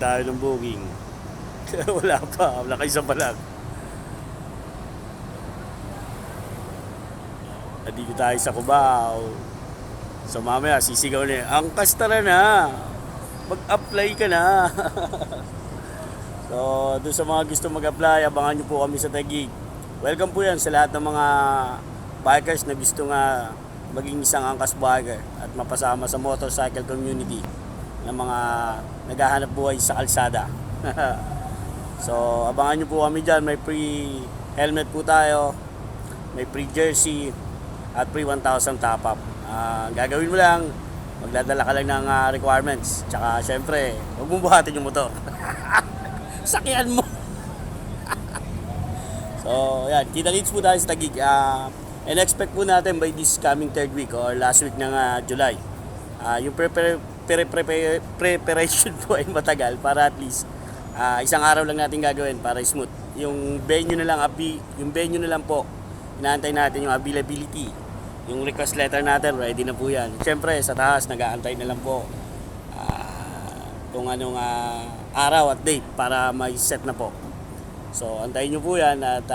tayo ng booking. Wala pa, wala kayo isa pa lang. Dito tayo sa Cubao. So mamaya sisigaw niya, angkas tara na, mag-apply ka na. So doon sa mga gusto mag-apply, abangan nyo po kami sa Taguig. Welcome po yan sa lahat ng mga bikers na gusto nga maging isang angkas biker at mapasama sa motorcycle community ng mga naghahanap buhay sa kalsada. So abangan nyo po kami dyan, may free helmet po tayo, may free jersey at free 1,000 top up. Gagawin mo lang, magdadala ka lang ng requirements. Tsaka syempre, huwag mong buhatin yung motor. Sakyan mo. So yan, kita-kits po tayo sa Taguig. And expect po natin by this coming third week or last week ng July. Yung preparation po ay matagal para at least isang araw lang natin gagawin para smooth. Yung venue na lang po, inaantay natin yung availability. Yung request letter natin, ready na po yan. Siyempre, sa taas, nag-aantay na lang po kung anong araw at date para may set na po. So, antayin nyo po yan at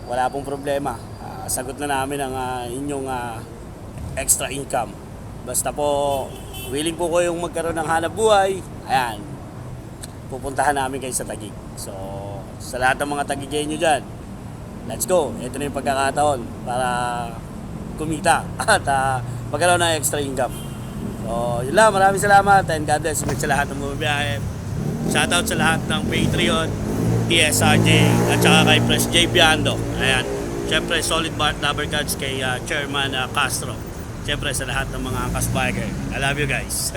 wala pong problema. Sagot na namin ang inyong extra income. Basta po, willing po kayong magkaroon ng hanap buhay, ayan, pupuntahan namin kayo sa Taguig. So, sa lahat ng mga Taguigenyo dyan, let's go. Ito na yung pagkakataon para kumita at magkaroon ng extra income. So, yun lang. Maraming salamat and God bless sa lahat ng bumibiyahe. Shoutout sa lahat ng Patreon, TSRJ at saka kay Press J. Biando. Ayan. Siyempre, solid number cards kay Chairman Castro. Siyempre, sa lahat ng mga angkas biker. I love you guys.